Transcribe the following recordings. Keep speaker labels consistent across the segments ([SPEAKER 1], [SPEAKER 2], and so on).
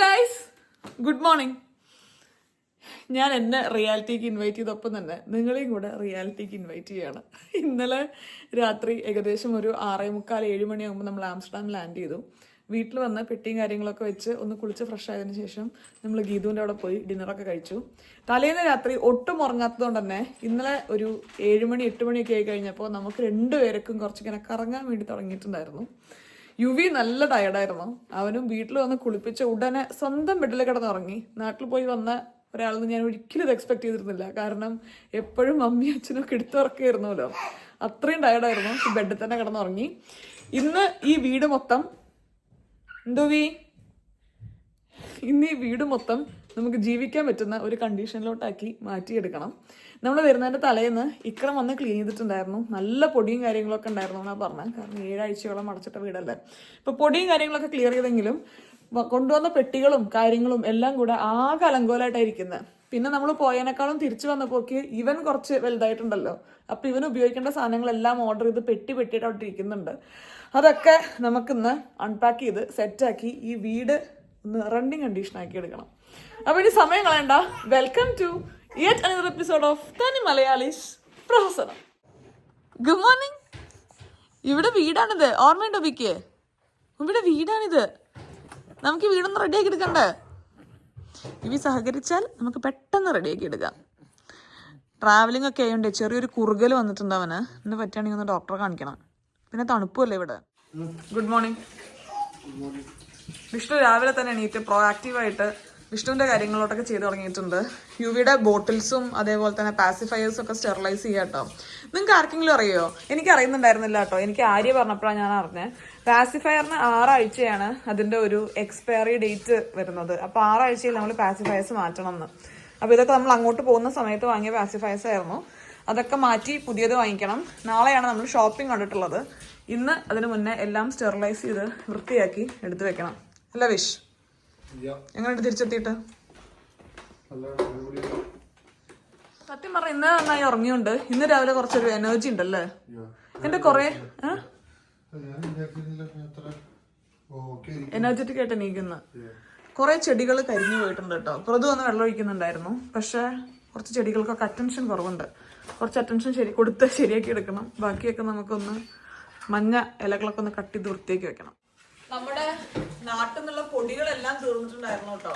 [SPEAKER 1] Guys, good morning. ഞാൻ എന്നെ റിയാലിറ്റിക്ക് invite ചെയ്തപ്പോൾ തന്നെ നിങ്ങളെയും കൂടെ റിയാലിറ്റിക്ക് ഇൻവൈറ്റ് ചെയ്യാണ്. ഇന്നലെ രാത്രി ഏകദേശം ഒരു 6:45-7 മണിയാകുമ്പോൾ നമ്മൾ ആംസ്റ്റർഡാം ലാൻഡ് ചെയ്തു. വീട്ടിൽ വന്ന് പെട്ടിയും കാര്യങ്ങളൊക്കെ വെച്ച് ഒന്ന് കുളിച്ച് ഫ്രഷ് ആയതിനു ശേഷം നമ്മൾ ഗീതുവിൻ്റെ അവിടെ പോയി ഡിന്നറൊക്കെ കഴിച്ചു. തലേന്ന് രാത്രി ഒട്ടും ഉറങ്ങാത്തതുകൊണ്ട് തന്നെ ഇന്നലെ ഒരു 7 മണി 8 മണിയൊക്കെ ആയി കഴിഞ്ഞപ്പോൾ നമുക്ക് രണ്ടുപേർക്കും കുറച്ചിങ്ങനെ കറങ്ങാൻ വേണ്ടി തുടങ്ങിയിട്ടുണ്ടായിരുന്നു. യുവി നല്ല ടയർഡായിരുന്നു. അവനും വീട്ടിൽ വന്ന് കുളിപ്പിച്ച് ഉടനെ സ്വന്തം ബെഡിൽ കിടന്നുറങ്ങി. നാട്ടിൽ പോയി വന്ന ഒരാളെന്ന് ഞാൻ ഒരിക്കലും ഇത് എക്സ്പെക്ട് ചെയ്തിരുന്നില്ല. കാരണം എപ്പോഴും മമ്മിയും അച്ഛനും ഒക്കെ എടുത്തുറക്കായിരുന്നല്ലോ. അത്രയും ടയർഡായിരുന്നു. ബെഡിൽ തന്നെ കിടന്നുറങ്ങി. ഇന്ന് ഈ വീട് മൊത്തം ഇന്ന് ഈ വീട് മൊത്തം നമുക്ക് ജീവിക്കാൻ പറ്റുന്ന ഒരു കണ്ടീഷനിലോട്ടാക്കി മാറ്റിയെടുക്കണം. നമ്മൾ വരുന്നതിൻ്റെ തലേന്ന് ഇക്രം വന്ന് ക്ലീൻ ചെയ്തിട്ടുണ്ടായിരുന്നു. നല്ല പൊടിയും കാര്യങ്ങളൊക്കെ ഉണ്ടായിരുന്നു എന്നാണ് പറഞ്ഞത്. കാരണം 7 ആഴ്ചയോളം അടച്ചിട്ട വീടല്ലേ. ഇപ്പോൾ പൊടിയും കാര്യങ്ങളൊക്കെ ക്ലിയർ ചെയ്തെങ്കിലും കൊണ്ടുവന്ന പെട്ടികളും കാര്യങ്ങളും എല്ലാം കൂടെ ആകെ അലങ്കോലമായിട്ടായിരിക്കുന്നത്. പിന്നെ നമ്മൾ പോയതിനേക്കാളും തിരിച്ചു വന്നപ്പോക്ക് ഇവൻ കുറച്ച് വലുതായിട്ടുണ്ടല്ലോ. അപ്പം ഇവൻ ഉപയോഗിക്കേണ്ട സാധനങ്ങളെല്ലാം ഓർഡർ ചെയ്ത് പെട്ടിയായിട്ട് അവിടെ ഇരിക്കുന്നുണ്ട്. അതൊക്കെ നമുക്കിന്ന് അൺപാക്ക് ചെയ്ത് സെറ്റാക്കി ഈ വീട് ഒന്ന് റണ്ണിങ് കണ്ടീഷൻ ആക്കി എടുക്കണം. അപ്പൊ ഇനി സമയം കളയണ്ട. Welcome to yet another episode of തനി മലയാളീസ് പ്രഹസനം. Good morning. ഇവിടെ വീടാണിത്. ഓർമ്മയുണ്ടോ ബിക്ക്? ഇവിടെ വീടാണിത്. നമുക്ക് വീടൊന്ന് റെഡിയാക്കി എടുക്കണ്ടേ? ഇവ സഹകരിച്ചാൽ നമുക്ക് പെട്ടെന്ന് റെഡിയാക്കി എടുക്കാം. ട്രാവലിംഗ് ഒക്കെ ആയതുകൊണ്ട് ചെറിയൊരു കുറുകൽ വന്നിട്ടുണ്ട് അവന്. ഇന്ന് പറ്റുകയാണെങ്കിൽ ഒന്ന് ഡോക്ടറെ കാണിക്കണം. പിന്നെ തണുപ്പല്ലേ ഇവിടെ. Good morning. വിഷ്ണു രാവിലെ തന്നെ എണീറ്റ് പ്രൊആക്റ്റീവായിട്ട് വിഷ്ണുവിൻ്റെ കാര്യങ്ങളോട്ടൊക്കെ ചെയ്ത് തുടങ്ങിയിട്ടുണ്ട്. യുവിയുടെ ബോട്ടിൽസും അതേപോലെ തന്നെ പാസിഫയേഴ്സും ഒക്കെ സ്റ്റെറിലൈസ് ചെയ്യാം കേട്ടോ. നിങ്ങൾക്ക് ആർക്കെങ്കിലും അറിയോ? എനിക്ക് അറിയുന്നുണ്ടായിരുന്നില്ല കേട്ടോ. എനിക്ക് ആര്യ പറഞ്ഞപ്പോഴാണ് ഞാൻ അറിഞ്ഞത്. പാസിഫയറിന് 6 ആഴ്ചയാണ് അതിൻ്റെ ഒരു എക്സ്പയറി ഡേറ്റ് വരുന്നത്. അപ്പോൾ 6 ആഴ്ചയിൽ നമ്മൾ പാസിഫയേഴ്സ് മാറ്റണം എന്ന്. അപ്പോൾ ഇതൊക്കെ നമ്മൾ അങ്ങോട്ട് പോകുന്ന സമയത്ത് വാങ്ങിയ പാസിഫയേഴ്സ് ആയിരുന്നു. അതൊക്കെ മാറ്റി പുതിയത് വാങ്ങിക്കണം. നാളെയാണ് നമ്മൾ ഷോപ്പിംഗ് കണ്ടിട്ടുള്ളത്. ഇന്ന് അതിന് മുന്നേ എല്ലാം സ്റ്റെറിലൈസ് ചെയ്ത് വൃത്തിയാക്കി എടുത്തു വെക്കണം. അല്ല വിഷ്? എങ്ങനെയുണ്ട് തിരിച്ചെത്തിയിട്ട്? സത്യം പറഞ്ഞ ഇന്ന് നന്നായി ഉറങ്ങിയുണ്ട്. ഇന്ന് രാവിലെ കുറച്ചൊരു എനർജി ഉണ്ടല്ലേ? എന്റെ കൊറേ എനർജറ്റിക് ആയിട്ട് എണീക്കുന്ന കുറെ ചെടികൾ കരിഞ്ഞു പോയിട്ടുണ്ട് കേട്ടോ. പ്രതു വന്ന് വെള്ളം ഒഴിക്കുന്നുണ്ടായിരുന്നു. പക്ഷെ കുറച്ച് ചെടികൾക്കൊക്കെ അറ്റൻഷൻ കുറവുണ്ട്. കുറച്ച് അറ്റൻഷൻ കൊടുത്ത് ശരിയാക്കി എടുക്കണം. ബാക്കിയൊക്കെ നമുക്കൊന്ന് മഞ്ഞ ഇലകളൊക്കെ ഒന്ന് കട്ട് ചെയ്ത് വൃത്തിയാക്കി വെക്കണം. നമ്മുടെ നാട്ടിൽ നിന്നുള്ള പൊടികളെല്ലാം തീർന്നിട്ടുണ്ടായിരുന്നു കേട്ടോ.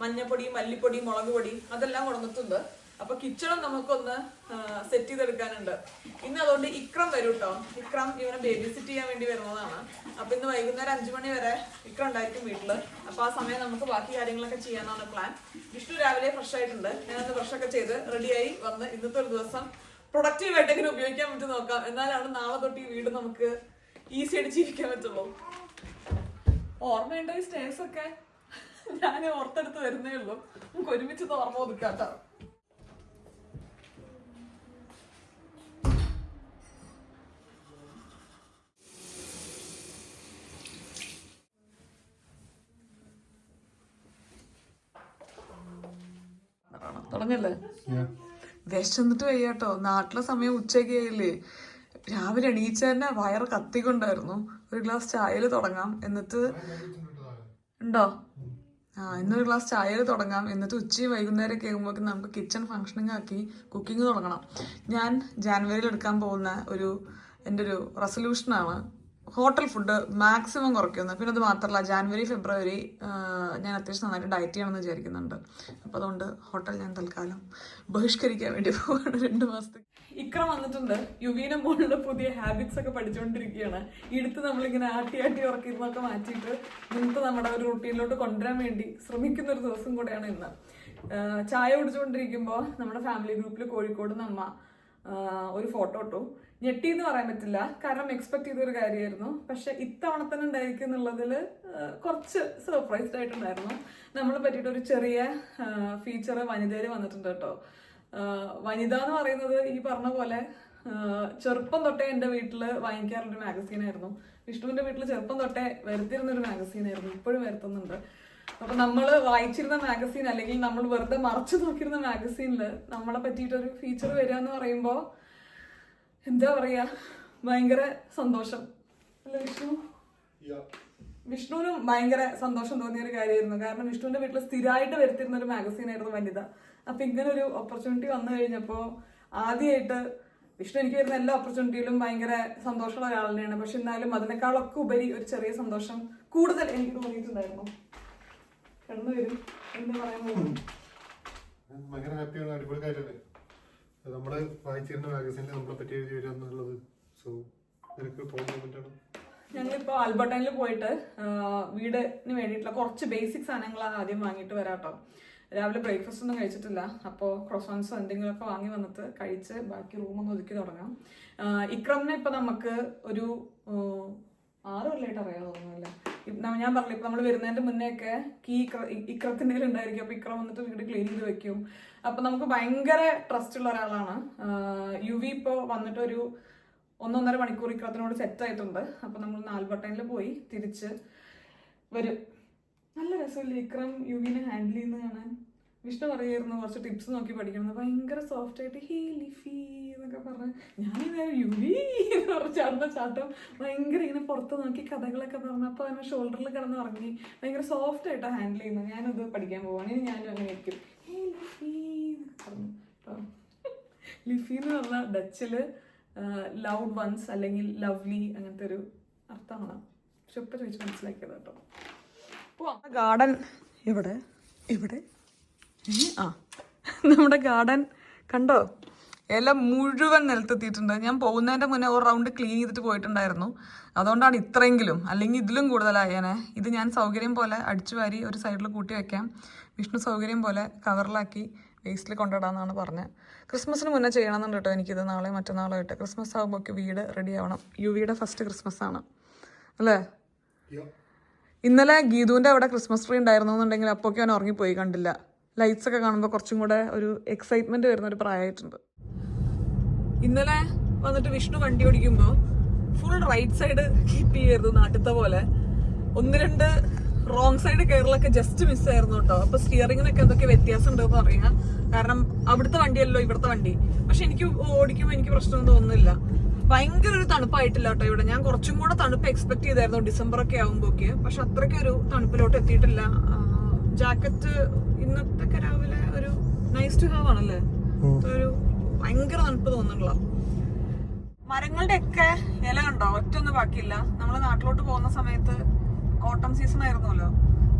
[SPEAKER 1] മഞ്ഞപ്പൊടി, മല്ലിപ്പൊടി, മുളക് പൊടി അതെല്ലാം കൊടുത്തിട്ടുണ്ട്. അപ്പൊ കിച്ചണും നമുക്കൊന്ന് സെറ്റ് ചെയ്തെടുക്കാനുണ്ട്. ഇന്ന് അതുകൊണ്ട് ഇക്രം വരും കേട്ടോ. ഇക്രം ഇവനെ ബേബി സിറ്റ് ചെയ്യാൻ വേണ്ടി വരുന്നതാണ്. അപ്പൊ ഇന്ന് വൈകുന്നേരം 5 മണി വരെ ഇക്രം ഉണ്ടായിരിക്കും വീട്ടില്. അപ്പൊ ആ സമയം നമുക്ക് ബാക്കി കാര്യങ്ങളൊക്കെ ചെയ്യാനാണ് പ്ലാൻ. വിഷ്ണു രാവിലെ ഫ്രഷ് ആയിട്ടുണ്ട്. ഞാനത് ഫ്രഷൊക്കെ ചെയ്ത് റെഡിയായി വന്ന് ഇന്നത്തെ ഒരു ദിവസം പ്രൊഡക്റ്റീവായിട്ട് എങ്ങനെ ഉപയോഗിക്കാൻ പറ്റും നോക്കാം. എന്നാലാണ് നാളെ തൊട്ട് ഈ വീട് നമുക്ക് ഈസി ആയിട്ട് ജീവിക്കാൻ പറ്റുള്ളൂ. ഓർമ്മയുണ്ടോ ഈ സ്റ്റേഴ്സ് ഒക്കെ? ഞാൻ ഓർത്തെടുത്ത് വരുന്നേ ഉള്ളൂ. നമുക്ക് ഒരുമിച്ച് ഓർമ്മ ഒതുക്കാട്ടോ. തുടങ്ങല്ലേ? വിശന്നിട്ട് വയ്യാട്ടോ. നാട്ടിലെ സമയം ഉച്ചയ്ക്ക് ആയില്ലേ. രാവിലെ എണീച്ച തന്നെ വയറ് കത്തിക്കൊണ്ടായിരുന്നു. ഒരു ഗ്ലാസ് ചായയിൽ തുടങ്ങാം. എന്നിട്ട് ഉണ്ടോ? ഇന്നൊരു ഗ്ലാസ് ചായയിൽ തുടങ്ങാം. എന്നിട്ട് ഉച്ചയും വൈകുന്നേരമൊക്കെ ആകുമ്പോഴേക്കും നമുക്ക് കിച്ചൺ ഫങ്ഷനിങ് ആക്കി കുക്കിംഗ് തുടങ്ങണം. ഞാൻ ജാനുവരിയിൽ എടുക്കാൻ പോകുന്ന എൻ്റെ ഒരു റെസൊല്യൂഷനാണ് ഹോട്ടൽ ഫുഡ് മാക്സിമം കുറയ്ക്കുന്നത്. പിന്നെ അത് മാത്രമല്ല, ജാനുവരി ഫെബ്രുവരി ഞാൻ അത്യാവശ്യം നന്നായിട്ട് ഡയറ്റ് ചെയ്യണമെന്ന് വിചാരിക്കുന്നുണ്ട്. അപ്പോൾ അതുകൊണ്ട് ഹോട്ടൽ ഞാൻ തൽക്കാലം ബഹിഷ്കരിക്കാൻ വേണ്ടി പോവാണ് 2 മാസത്തേക്ക്. ഇക്രം വന്നിട്ടുണ്ട്. യുവീനെ മോളുടെ പുതിയ ഹാബിറ്റ്സ് ഒക്കെ പഠിച്ചുകൊണ്ടിരിക്കുകയാണ്. ഇടുത്ത് നമ്മളിങ്ങനെ ആട്ടി ഉറക്കിയിരുന്നൊക്കെ മാറ്റിയിട്ട് ഇന്നത്തെ നമ്മുടെ ഒരു റൂട്ടീനിലോട്ട് കൊണ്ടുവരാൻ വേണ്ടി ശ്രമിക്കുന്ന ഒരു ദിവസം കൂടെയാണ് ഇന്ന്. ചായ കുടിച്ചുകൊണ്ടിരിക്കുമ്പോൾ നമ്മുടെ ഫാമിലി ഗ്രൂപ്പിൽ കോഴിക്കോട് നിന്ന് അമ്മ ഒരു ഫോട്ടോ ഇട്ടു. ഞെട്ടി എന്ന് പറയാൻ പറ്റില്ല, കാരണം എക്സ്പെക്ട് ചെയ്തൊരു കാര്യമായിരുന്നു. പക്ഷെ ഇത്തവണ തന്നെ ഉണ്ടായിരിക്കും എന്നുള്ളതിൽ കുറച്ച് സർപ്രൈസ്ഡ് ആയിട്ടുണ്ടായിരുന്നു. നമ്മളെ പറ്റിയിട്ട് ഒരു ചെറിയ ഫീച്ചർ വനിതയിൽ വന്നിട്ടുണ്ട് കേട്ടോ. വനിത എന്ന് പറയുന്നത് ഈ പറഞ്ഞ പോലെ ചെറുപ്പം തൊട്ടേ എൻ്റെ വീട്ടിൽ വാങ്ങിക്കാറുള്ളൊരു മാഗസീനായിരുന്നു. വിഷ്ണുവിൻ്റെ വീട്ടിൽ ചെറുപ്പം തൊട്ടേ വരുത്തിരുന്നൊരു മാഗസീനായിരുന്നു. ഇപ്പോഴും വരുത്തുന്നുണ്ട്. അപ്പൊ നമ്മൾ വായിച്ചിരുന്ന മാഗസീൻ അല്ലെങ്കിൽ നമ്മൾ വെറുതെ മറച്ചു നോക്കിയിരുന്ന മാഗസീനിൽ നമ്മളെ പറ്റിയിട്ടൊരു ഫീച്ചർ വരിക എന്ന് പറയുമ്പോൾ എന്താ പറയാ, ഭയങ്കര സന്തോഷം അല്ലേ വിഷ്ണു? വിഷ്ണുവിനും ഭയങ്കര സന്തോഷം തോന്നിയ ഒരു കാര്യമായിരുന്നു. കാരണം വിഷ്ണുവിന്റെ വീട്ടിൽ സ്ഥിരമായിട്ട് വരുത്തിരുന്ന ഒരു മാഗസീൻ ആയിരുന്നു വനിത. അപ്പൊ ഇങ്ങനെ ഒരു ഓപ്പർച്യൂണിറ്റി വന്നു കഴിഞ്ഞപ്പോ ആദ്യമായിട്ട് വിഷ്ണു എനിക്ക് വരുന്ന എല്ലാ ഓപ്പർച്യൂണിറ്റിയിലും ഭയങ്കര സന്തോഷമുള്ള ഒരാൾ തന്നെയാണ്. പക്ഷെ എന്നാലും അതിനേക്കാളൊക്കെ ഉപരി ഒരു ചെറിയ സന്തോഷം കൂടുതൽ എനിക്ക് തോന്നിയിട്ടുണ്ടായിരുന്നു. കടന്നു വരും എന്ന് പറയാൻ പോകുന്നു.
[SPEAKER 2] ഭയങ്കര ഹാപ്പിയാണ്. അടിപൊളി കാര്യമല്ലേ നമ്മള് വായിച്ചിരുന്ന മാഗസീനിൽ നമ്മളെ പറ്റി എഴുതി വരിക എന്നുള്ളത്. സോ എനിക്ക് തോന്നുന്നുണ്ടാണ്.
[SPEAKER 1] ഞങ്ങളിപ്പോൾ ആൽബർട്ടൈനിൽ പോയിട്ട് വീടിന് വേണ്ടിയിട്ടുള്ള കുറച്ച് ബേസിക് സാധനങ്ങൾ ആദ്യം വാങ്ങിയിട്ട് വരാട്ടോ. രാവിലെ ബ്രേക്ക്ഫാസ്റ്റ് ഒന്നും കഴിച്ചിട്ടില്ല. അപ്പോൾ ക്രോസോൺസോ എന്തെങ്കിലുമൊക്കെ വാങ്ങി വന്നിട്ട് കഴിച്ച് ബാക്കി റൂമൊന്ന് ഒതുക്കി തുടങ്ങാം. ഇക്രമിനെ ഇപ്പം നമുക്ക് ഒരു 6 കൊല്ലമായിട്ട് അറിയാൻ തോന്നുന്നില്ല. ഞാൻ പറഞ്ഞില്ല, ഇപ്പം നമ്മൾ വരുന്നതിൻ്റെ മുന്നേ ഒക്കെ കീ ഇക്രത്തിൻ്റെ ഉണ്ടായിരിക്കും. അപ്പോൾ ഇക്രം വന്നിട്ട് വീട് ക്ലീൻ ചെയ്ത് വെക്കും. അപ്പം നമുക്ക് ഭയങ്കര ട്രസ്റ്റ് ഉള്ള ഒരാളാണ്. യുവി ഇപ്പോൾ വന്നിട്ട് ഒരു 1-1.5 മണിക്കൂർ ഇക്രത്തിനോട് സെറ്റ് ആയിട്ടുണ്ട്. അപ്പം നമ്മൾ ആൽബർട്ടൈനിൽ പോയി തിരിച്ച് വരും. നല്ല രസമില്ല ഇക്രം യുവിനെ ഹാൻഡിൽ ചെയ്യുന്നത് കാണാൻ. വിഷ്ണു പറയായിരുന്നു കുറച്ച് ടിപ്സ് നോക്കി പഠിക്കണം. ഭയങ്കര സോഫ്റ്റ് ആയിട്ട് ഹേ ലിഫി എന്നൊക്കെ പറഞ്ഞ് ഞാനിങ്ങനെ യുവി എന്ന് പറഞ്ഞ ചാട്ടം ഭയങ്കര ഇങ്ങനെ പുറത്ത് നോക്കി കഥകളൊക്കെ പറഞ്ഞു. അപ്പോൾ അങ്ങനെ ഷോൾഡറിൽ കിടന്ന് ഇറങ്ങി ഭയങ്കര സോഫ്റ്റ് ആയിട്ടാണ് ഹാൻഡിൽ ചെയ്യുന്നത്. ഞാനത് പഠിക്കാൻ പോവാണ്. ഇനി ഞാനും അങ്ങനെ ആയിരിക്കും ഹേ ലിഫി എന്നൊക്കെ പറഞ്ഞു. അപ്പോൾ ലിഫി എന്ന് പറഞ്ഞാൽ ഡച്ചിൽ ലൗഡ് വൺസ് അല്ലെങ്കിൽ ലവ്ലി അങ്ങനത്തെ ഒരു അർത്ഥമാണ്. പക്ഷെ ഇപ്പം ചോദിച്ച് മനസ്സിലാക്കിയത് കേട്ടോ. ഗാർഡൻ ഇവിടെ ഇവിടെ നമ്മുടെ ഗാർഡൻ കണ്ടോ? ഇല മുഴുവൻ നിലത്തെത്തിയിട്ടുണ്ട്. ഞാൻ പോകുന്നതിൻ്റെ മുന്നേ ഒരു റൗണ്ട് ക്ലീൻ ചെയ്തിട്ട് പോയിട്ടുണ്ടായിരുന്നു. അതുകൊണ്ടാണ് ഇത്രയെങ്കിലും, അല്ലെങ്കിൽ ഇതിലും കൂടുതലായേനെ. ഇത് ഞാൻ സൗകര്യം പോലെ അടിച്ചു വാരി ഒരു സൈഡിൽ കൂട്ടി വെക്കാം. വിഷ്ണു സൗകര്യം പോലെ കവറിലാക്കി വേസ്റ്റിൽ കൊണ്ടിടാമെന്നാണ് പറഞ്ഞത്. ക്രിസ്മസിന് മുന്നേ ചെയ്യണമെന്നുണ്ട് കേട്ടോ എനിക്കിത്. നാളെ മറ്റന്നാളോ ആയിട്ട് ക്രിസ്മസ് ആകുമ്പോഴേക്ക് വീട് റെഡി ആവണം. യുവിയുടെ ഫസ്റ്റ് ക്രിസ്മസ് ആണ് അല്ലേ? ഇന്നലെ ഗീതുവിൻ്റെ അവിടെ ക്രിസ്മസ് ട്രീ ഉണ്ടായിരുന്നു എന്നുണ്ടെങ്കിൽ അപ്പോഴൊക്കെ അവൻ ഉറങ്ങിപ്പോയി, കണ്ടില്ല. ലൈറ്റ്സ് ഒക്കെ കാണുമ്പോൾ കുറച്ചും കൂടെ ഒരു എക്സൈറ്റ്മെന്റ് വരുന്ന ഒരു പ്രായമായിട്ടുണ്ട്. ഇന്നലെ വന്നിട്ട് വിഷ്ണു വണ്ടി ഓടിക്കുമ്പോൾ ഫുൾ റൈറ്റ് സൈഡ് കീപ്പ് ചെയ്യായിരുന്നു നാട്ടിലത്തെ പോലെ. 1-2 റോങ് സൈഡ് കയറലൊക്കെ ജസ്റ്റ് മിസ്സായിരുന്നു കേട്ടോ. അപ്പൊ സ്റ്റിയറിങ്ങിനൊക്കെ എന്തൊക്കെ വ്യത്യാസം ഉണ്ടെന്ന് അറിയാം. കാരണം അവിടുത്തെ വണ്ടിയല്ലോ ഇവിടുത്തെ വണ്ടി. പക്ഷെ എനിക്ക് ഓടിക്കുമ്പോൾ എനിക്ക് പ്രശ്നമൊന്നും തോന്നുന്നില്ല. ഭയങ്കര ഒരു തണുപ്പായിട്ടില്ല കേട്ടോ ഇവിടെ. ഞാൻ കുറച്ചും കൂടെ തണുപ്പ് എക്സ്പെക്ട് ചെയ്തായിരുന്നു ഡിസംബറൊക്കെ ആകുമ്പോഴേക്ക്. പക്ഷെ അത്രയ്ക്ക് ഒരു തണുപ്പിലോട്ട് എത്തിയിട്ടില്ല. ജാക്കറ്റ് ഇന്നത്തെ രാവിലെ ഒരു നൈസ് ടു ഹാവ് ആണല്ലേ. ഒരു ഭയങ്കര തണുപ്പ് തോന്നുന്നില്ല. മരങ്ങളുടെ ഒക്കെ ഇല കണ്ടോ? ഒറ്റൊന്നും ബാക്കിയില്ല. നമ്മള് നാട്ടിലോട്ട് പോകുന്ന സമയത്ത് ഓട്ടം സീസൺ ആയിരുന്നല്ലോ.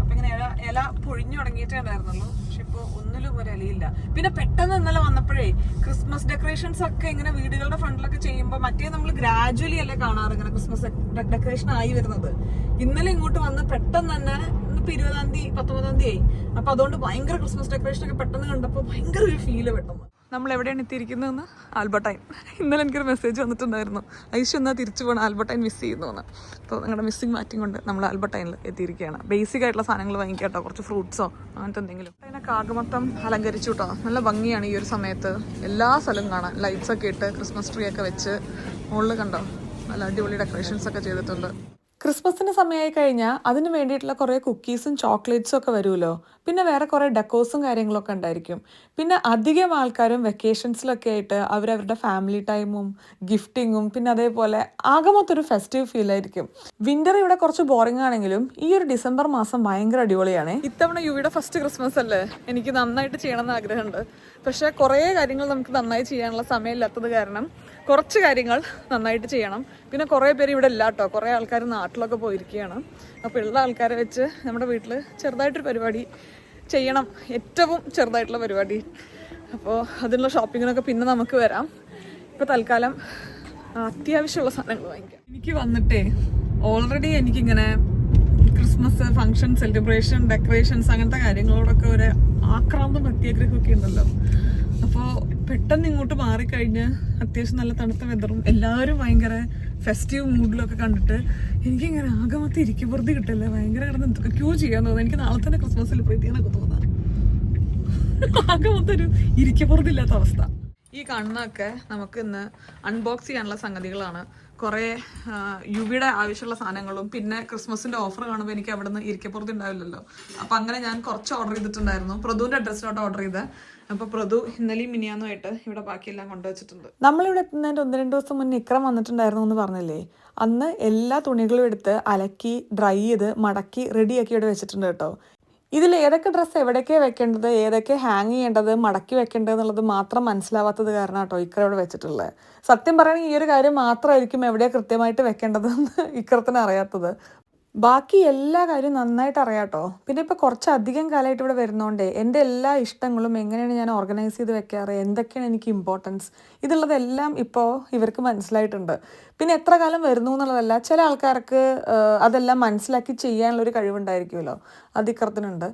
[SPEAKER 1] അപ്പൊ ഇങ്ങനെ ഇല പൊഴിഞ്ഞു തുടങ്ങിയിട്ടേ ഉണ്ടായിരുന്നുള്ളൂ. പക്ഷെ ഇപ്പൊ ഒന്നിലും ഒരു ഇലയില്ല. പിന്നെ പെട്ടെന്ന് ഇന്നലെ വന്നപ്പോഴേ ക്രിസ്മസ് ഡെക്കറേഷൻസ് ഒക്കെ ഇങ്ങനെ വീടുകളുടെ ഫ്രണ്ടിലൊക്കെ ചെയ്യുമ്പോൾ മറ്റേ നമ്മൾ ഗ്രാജുവലി അല്ലേ കാണാറ് ഇങ്ങനെ ക്രിസ്മസ് ഡെക്കറേഷൻ ആയി വരുന്നത്. ഇന്നലെ ഇങ്ങോട്ട് വന്ന് പെട്ടെന്ന് തന്നെ ഇന്നിപ്പോ 20-ാം തീയതി 19-ാം തീയതി ആയി. അപ്പൊ അതുകൊണ്ട് ഭയങ്കര ക്രിസ്മസ് ഡെക്കറേഷൻ ഒക്കെ പെട്ടെന്ന് കണ്ടപ്പോൾ ഭയങ്കര ഒരു ഫീല് പെട്ടെന്ന്. നമ്മൾ എവിടെയാണ് എത്തിയിരിക്കുന്നതെന്ന്? ആൽബർട്ടൈൻ. ഇന്നലെ എനിക്കൊരു മെസ്സേജ് വന്നിട്ടുണ്ടായിരുന്നു, ഐശ്വ എന്നാൽ തിരിച്ചു പോകണം, ആൽബർട്ടൈൻ മിസ് ചെയ്യുന്നു എന്ന്. അപ്പോൾ നിങ്ങളുടെ മിസ്സിങ് മാറ്റിങ് കൊണ്ട് നമ്മൾ ആൽബർട്ടൈനിൽ എത്തിയിരിക്കുകയാണ്. ബേസിക് ആയിട്ടുള്ള സാധനങ്ങൾ വാങ്ങിക്കാം കേട്ടോ, കുറച്ച് ഫ്രൂട്ട്സോ അങ്ങനത്തെ എന്തെങ്കിലും. അതിനൊക്കെ ആകമൊത്തം അലങ്കരിച്ചു കേട്ടോ. നല്ല ഭംഗിയാണ് ഈ ഒരു സമയത്ത്. എല്ലാ സ്ഥലവും കാണാൻ ലൈറ്റ്സ് ഒക്കെ ഇട്ട് ക്രിസ്മസ് ട്രീ ഒക്കെ വെച്ച് മുകളിൽ കണ്ടോ നല്ല അടിപൊളി ഡെക്കറേഷൻസ് ഒക്കെ ചെയ്തിട്ടുണ്ട്. ക്രിസ്മസിന് സമയമായി കഴിഞ്ഞാൽ അതിന് വേണ്ടിയിട്ടുള്ള കുറേ കുക്കീസും ചോക്ലേറ്റ്സും ഒക്കെ വരുമല്ലോ. പിന്നെ വേറെ കുറേ ഡെക്കോസും കാര്യങ്ങളൊക്കെ ഉണ്ടായിരിക്കും. പിന്നെ അധികം ആൾക്കാരും വെക്കേഷൻസിലൊക്കെ ആയിട്ട് അവരവരുടെ ഫാമിലി ടൈമും ഗിഫ്റ്റിങ്ങും പിന്നെ അതേപോലെ ആകെ മൊത്തൊരു ഫെസ്റ്റീവ് ഫീൽ ആയിരിക്കും. വിന്റർ ഇവിടെ കുറച്ച് ബോറിംഗ് ആണെങ്കിലും ഈ ഒരു ഡിസംബർ മാസം ഭയങ്കര അടിപൊളിയാണ്. ഇത്തവണ യുവിയുടെ ഫസ്റ്റ് ക്രിസ്മസ് അല്ലേ, എനിക്ക് നന്നായിട്ട് ചെയ്യണമെന്ന് ആഗ്രഹമുണ്ട്. പക്ഷേ കുറേ കാര്യങ്ങൾ നമുക്ക് നന്നായി ചെയ്യാനുള്ള സമയമില്ലാത്തത് കാരണം കുറച്ച് കാര്യങ്ങൾ നന്നായിട്ട് ചെയ്യണം. പിന്നെ കുറേ പേര് ഇവിടെ ഇല്ല കേട്ടോ, കുറേ ആൾക്കാർ നാട്ടിലൊക്കെ പോയിരിക്കുകയാണ്. അപ്പോൾ ഉള്ള ആൾക്കാരെ വെച്ച് നമ്മുടെ വീട്ടിൽ ചെറുതായിട്ടൊരു പരിപാടി ചെയ്യണം, ഏറ്റവും ചെറുതായിട്ടുള്ള പരിപാടി. അപ്പോൾ അതിനുള്ള ഷോപ്പിങ്ങിനൊക്കെ പിന്നെ നമുക്ക് വരാം. ഇപ്പോൾ തൽക്കാലം അത്യാവശ്യമുള്ള സാധനങ്ങൾ വാങ്ങിക്കാം. എനിക്ക് വന്നിട്ടേ ഓൾറെഡി എനിക്കിങ്ങനെ ക്രിസ്മസ് ഫംഗ്ഷൻ സെലിബ്രേഷൻ ഡെക്കറേഷൻസ് അങ്ങനത്തെ കാര്യങ്ങളോടൊക്കെ ഒരു ആക്രാന്തം അത്യാഗ്രഹമൊക്കെ ഉണ്ടല്ലോ. അപ്പോൾ പെട്ടെന്ന് ഇങ്ങോട്ട് മാറിക്കഴിഞ്ഞ് അത്യാവശ്യം നല്ല തണുത്ത വെതറും എല്ലാവരും ഭയങ്കര ഫെസ്റ്റീവ് മൂഡിലൊക്കെ കണ്ടിട്ട് എനിക്കിങ്ങനെ ആകെ മൊത്തം ഇരിക്കപ്പുറത്ത് കിട്ടില്ല. ഭയങ്കര കിടന്ന് എന്തൊക്കെ ക്യൂ ചെയ്യാൻ തോന്നുന്നു. എനിക്ക് നാളെ തന്നെ ക്രിസ്മസ് സെലിബ്രേറ്റ് ചെയ്യാനൊക്കെ തോന്നാം. ആകെ മൊത്തം ഒരു ഇരിക്കപ്പുറത്തില്ലാത്ത അവസ്ഥ. ഈ കാണുന്നതൊക്കെ നമുക്ക് ഇന്ന് അൺബോക്സ് ചെയ്യാനുള്ള സംഗതികളാണ്. കുറേ യുവിയുടെ ആവശ്യമുള്ള സാധനങ്ങളും പിന്നെ ക്രിസ്മസിൻ്റെ ഓഫർ കാണുമ്പോൾ എനിക്ക് അവിടെ നിന്ന് ഇരിക്കപ്പുറത്ത് ഉണ്ടാവില്ലല്ലോ. അപ്പം അങ്ങനെ ഞാൻ കുറച്ച് ഓർഡർ ചെയ്തിട്ടുണ്ടായിരുന്നു. പ്രദുവിൻ്റെ അഡ്രസ്സിലോട്ട് ഓർഡർ ചെയ്ത്. അപ്പോൾ പ്രദു ഇന്നലെയും മിനിയാന്നുമായിട്ട് ഇവിടെ ബാക്കിയെല്ലാം കൊണ്ടുവച്ചിട്ടുണ്ട്. നമ്മളിവിടെ എത്തുന്നതിൻ്റെ 1-2 ദിവസം മുന്നേ ഇക്രം വന്നിട്ടുണ്ടായിരുന്നു എന്ന് പറഞ്ഞില്ലേ. അന്ന് എല്ലാ തുണികളും എടുത്ത് അലക്കി ഡ്രൈ ചെയ്ത് മടക്കി റെഡിയാക്കി ഇവിടെ വെച്ചിട്ടുണ്ട് കേട്ടോ. ഇതിൽ ഏതൊക്കെ ഡ്രസ്സ് എവിടേക്കാണ് വെക്കേണ്ടത്, ഏതൊക്കെ ഹാങ് ചെയ്യേണ്ടത്, മടക്കി വെക്കേണ്ടത് എന്നുള്ളത് മാത്രം മനസ്സിലാവാത്തത് കാരണം കേട്ടോ ഇക്ര ഇവിടെ വെച്ചിട്ടുള്ളത്. സത്യം പറയുകയാണെങ്കിൽ ഈ ഒരു കാര്യം മാത്രമായിരിക്കും എവിടെയാണ് കൃത്യമായിട്ട് വെക്കേണ്ടതെന്ന് ഇക്രത്തിന് അറിയാത്തത്. ബാക്കി എല്ലാ കാര്യവും നന്നായിട്ട് അറിയാം കേട്ടോ. പിന്നെ ഇപ്പോൾ കുറച്ചധികം കാലമായിട്ട് ഇവിടെ വരുന്നതുകൊണ്ടേ എൻ്റെ എല്ലാ ഇഷ്ടങ്ങളും എങ്ങനെയാണ് ഞാൻ ഓർഗനൈസ് ചെയ്ത് വെക്കാറ്, എന്തൊക്കെയാണ് എനിക്ക് ഇമ്പോർട്ടൻസ്, ഇതുള്ളതെല്ലാം ഇപ്പോൾ ഇവർക്ക് മനസ്സിലായിട്ടുണ്ട്. പിന്നെ എത്ര കാലം വരുന്നു എന്നുള്ളതല്ല, ചില ആൾക്കാർക്ക് അതെല്ലാം മനസ്സിലാക്കി ചെയ്യാനുള്ളൊരു കഴിവുണ്ടായിരിക്കുമല്ലോ, അത് ഇക്രത്തിനുണ്ട്.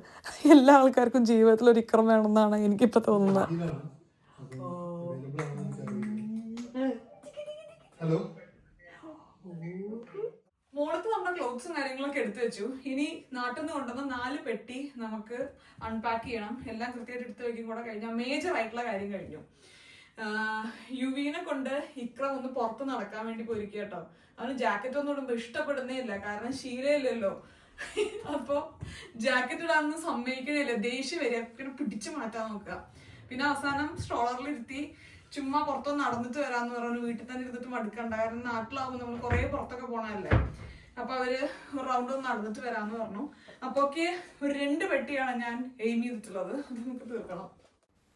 [SPEAKER 1] എല്ലാ ആൾക്കാർക്കും ജീവിതത്തിൽ ഒരു ഇക്രം വേണമെന്നാണ് എനിക്കിപ്പോൾ തോന്നുന്നത്.
[SPEAKER 2] ഹലോ,
[SPEAKER 1] മോളത്ത് നമ്മുടെ ക്ലോത്ത്സും കാര്യങ്ങളൊക്കെ എടുത്തു വെച്ചു. ഇനി നാട്ടിൽ നിന്ന് കൊണ്ടുവന്ന 4 പെട്ടി നമുക്ക് അൺപാക്ക് ചെയ്യണം. എല്ലാം കൃത്യമായിട്ട് എടുത്തു വെക്കും കൂടെ കഴിഞ്ഞാൽ മേജർ ആയിട്ടുള്ള കാര്യം കഴിഞ്ഞു. യുവീനെ കൊണ്ട് ഇക്രം ഒന്ന് പുറത്ത് നടക്കാൻ വേണ്ടി പോയിരിക്കുക കേട്ടോ. അവന് ജാക്കറ്റ് ഒന്നും ഇടുമ്പോൾ ഇഷ്ടപ്പെടുന്നേ ഇല്ല, കാരണം ശീലമില്ലല്ലോ. അപ്പോൾ ജാക്കറ്റ് ഇടാനൊന്നും സമ്മതിക്കണില്ല, ദേഷ്യം വരിക, പിന്നെ പിടിച്ചു മാറ്റാൻ നോക്കുക. പിന്നെ അവസാനം സ്ട്രോളറിലിരുത്തി ചുമ്മാ പുറത്തൊന്ന് നടന്നിട്ട് വരാമെന്ന് പറഞ്ഞു. വീട്ടിൽ തന്നെ ഇരുന്നിട്ട് മടുക്കണ്ട, കാരണം നാട്ടിലാവുമ്പോൾ നമ്മൾ കുറേ പുറത്തൊക്കെ പോകണമല്ലേ. അപ്പൊ അവര് ഒരു റൗണ്ട് ഒന്ന് നടന്നിട്ട് വരാമെന്ന് പറഞ്ഞു. അപ്പോൾ ഒരു 2 പെട്ടിയാണ് ഞാൻ എയിം ചെയ്തിട്ടുള്ളത്, അത് നമുക്ക് തീർക്കണം.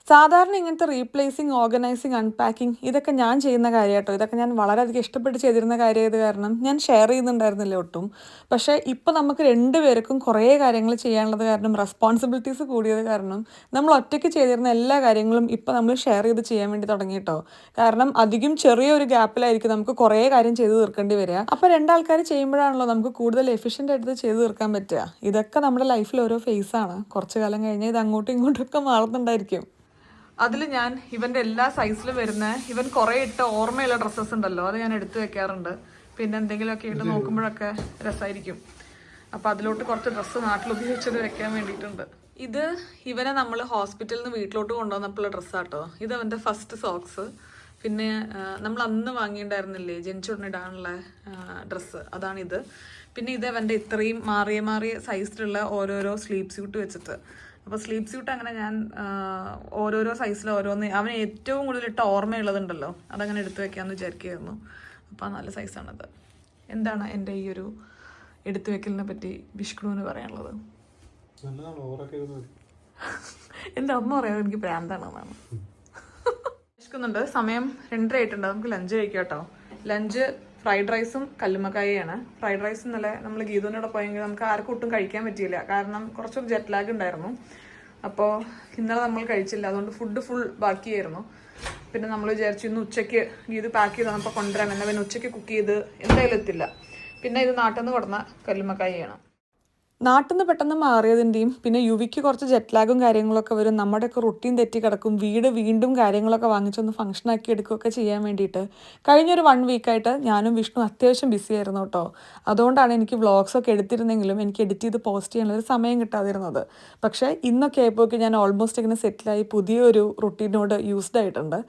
[SPEAKER 1] സാധാരണ ഇങ്ങനത്തെ റീപ്ലേസിങ്, ഓർഗനൈസിങ്, അൺപാക്കിങ് ഇതൊക്കെ ഞാൻ ചെയ്യുന്ന കാര്യം കേട്ടോ. ഇതൊക്കെ ഞാൻ വളരെയധികം ഇഷ്ടപ്പെട്ട് ചെയ്തിരുന്ന കാര്യമായത് കാരണം ഞാൻ ഷെയർ ചെയ്യുന്നുണ്ടായിരുന്നില്ല ഒട്ടും. പക്ഷേ ഇപ്പോൾ നമുക്ക് 2 പേർക്കും കുറേ കാര്യങ്ങൾ ചെയ്യാനുള്ളത് കാരണം, റെസ്പോൺസിബിലിറ്റീസ് കൂടിയത് കാരണം നമ്മൾ ഒറ്റയ്ക്ക് ചെയ്തിരുന്ന എല്ലാ കാര്യങ്ങളും ഇപ്പോൾ നമ്മൾ ഷെയർ ചെയ്ത് ചെയ്യാൻ വേണ്ടി തുടങ്ങി കേട്ടോ. കാരണം അധികം ചെറിയൊരു ഗ്യാപ്പിലായിരിക്കും നമുക്ക് കുറേ കാര്യം ചെയ്ത് തീർക്കേണ്ടി വരിക. അപ്പോൾ 2 ആൾക്കാർ ചെയ്യുമ്പോഴാണല്ലോ നമുക്ക് കൂടുതൽ എഫിഷ്യൻ്റ് ആയിട്ട് ചെയ്ത് തീർക്കാൻ പറ്റുക. ഇതൊക്കെ നമ്മുടെ ലൈഫിൽ ഓരോ ഫേസാണ്. കുറച്ച് കാലം കഴിഞ്ഞാൽ ഇത് അങ്ങോട്ടും ഇങ്ങോട്ടൊക്കെ മാറുന്നുണ്ടായിരിക്കും. അതിൽ ഞാൻ ഇവൻ്റെ എല്ലാ സൈസിലും വരുന്ന ഇവൻ കുറേ ഇട്ട ഓർമ്മയുള്ള ഡ്രസ്സസ് ഉണ്ടല്ലോ, അത് ഞാൻ എടുത്തു വെക്കാറുണ്ട്. പിന്നെ എന്തെങ്കിലുമൊക്കെ ഇട്ട് നോക്കുമ്പോഴൊക്കെ രസമായിരിക്കും. അപ്പോൾ അതിലോട്ട് കുറച്ച് ഡ്രസ്സ് നാട്ടിൽ ഉപയോഗിച്ചത് വെക്കാൻ വേണ്ടിയിട്ടുണ്ട്. ഇത് ഇവനെ നമ്മൾ ഹോസ്പിറ്റലിൽ നിന്ന് വീട്ടിലോട്ട് കൊണ്ടുവന്നപ്പോഴുള്ള ഡ്രസ്സാട്ടോ. ഇത് അവൻ്റെ ഫസ്റ്റ് സോക്സ്. പിന്നെ നമ്മൾ അന്ന് വാങ്ങിയിട്ടുണ്ടായിരുന്നില്ലേ ജനിച്ചുടനിടാനുള്ള ഡ്രസ്സ്, അതാണിത്. പിന്നെ ഇത് അവൻ്റെ ഇത്രയും മാറിയ സൈസിലുള്ള ഓരോരോ സ്ലീപ്പ് സ്യൂട്ട് വെച്ചിട്ട്. അപ്പോൾ സ്ലീപ്പ് സ്യൂട്ട് അങ്ങനെ ഞാൻ ഓരോരോ സൈസിൽ ഓരോന്ന് അവന് ഏറ്റവും കൂടുതൽ ഇട്ട ഓർമ്മയുള്ളതുണ്ടല്ലോ, അതങ്ങനെ എടുത്തു വെക്കാമെന്ന് വിചാരിക്കുകയായിരുന്നു. അപ്പോൾ നല്ല സൈസാണത്. എന്താണ് എൻ്റെ ഈ ഒരു എടുത്തു വെക്കലിനെ പറ്റി വിഷ്ണുവിന് പറയാനുള്ളത്? എൻ്റെ അമ്മ പറയാം എനിക്ക് പ്രാന്താണെന്നാണ്. വിഷ്കുന്നുണ്ട്. സമയം 2:30 ആയിട്ടുണ്ട്. നമുക്ക് ലഞ്ച് കഴിക്കാം കേട്ടോ. ലഞ്ച് ഫ്രൈഡ് റൈസും കല്ലുമ്മക്കായാണ്. ഫ്രൈഡ് റൈസ് ഇന്നലെ നമ്മൾ ഗീതുവിനോടെ പോയെങ്കിൽ നമുക്ക് ആർക്കും ഒട്ടും കഴിക്കാൻ പറ്റിയില്ല, കാരണം കുറച്ചൊരു ജെറ്റ് ലാഗ് ഉണ്ടായിരുന്നു. അപ്പോൾ ഇന്നലെ നമ്മൾ കഴിച്ചില്ല, അതുകൊണ്ട് ഫുഡ് ഫുൾ ബാക്കിയായിരുന്നു. പിന്നെ നമ്മൾ വിചാരിച്ചു ഇന്ന് ഉച്ചയ്ക്ക് ഗീതു പാക്ക് ചെയ്ത് തന്നപ്പോൾ കൊണ്ടുവരാൻ, എന്നാൽ പിന്നെ ഉച്ചയ്ക്ക് കുക്ക് ചെയ്ത് എന്തായാലും എത്തില്ല. പിന്നെ ഇത് നാട്ടിൽ നിന്ന് കൊടുന്ന കല്ലുമ്മക്കായാണ്. നാട്ടിൽ നിന്ന് പെട്ടെന്ന് മാറിയതിൻ്റെയും പിന്നെ യുവിക്ക് കുറച്ച് ജെറ്റ് ലാഗും കാര്യങ്ങളൊക്കെ വരും, നമ്മുടെയൊക്കെ റുട്ടീൻ തെറ്റി കിടക്കും, വീട് വീണ്ടും കാര്യങ്ങളൊക്കെ വാങ്ങിച്ചൊന്ന് ഫംഗ്ഷനാക്കി എടുക്കുകയൊക്കെ ചെയ്യാൻ വേണ്ടിയിട്ട് കഴിഞ്ഞൊരു 1 വീക്കായിട്ട് ഞാനും വിഷ്ണു അത്യാവശ്യം ബിസി ആയിരുന്നു കേട്ടോ. അതുകൊണ്ടാണ് എനിക്ക് വ്ളോഗ്സൊക്കെ എടുത്തിരുന്നെങ്കിലും എനിക്ക് എഡിറ്റ് ചെയ്ത് പോസ്റ്റ് ചെയ്യാനുള്ളൊരു സമയം കിട്ടാതിരുന്നത്. പക്ഷേ ഇന്നൊക്കെ ആയപ്പോൾ ഞാൻ ഓൾമോസ്റ്റ് ഇങ്ങനെ സെറ്റിലായി പുതിയൊരു റുട്ടീനോട് യൂസ്ഡ് ആയിട്ടുണ്ട്.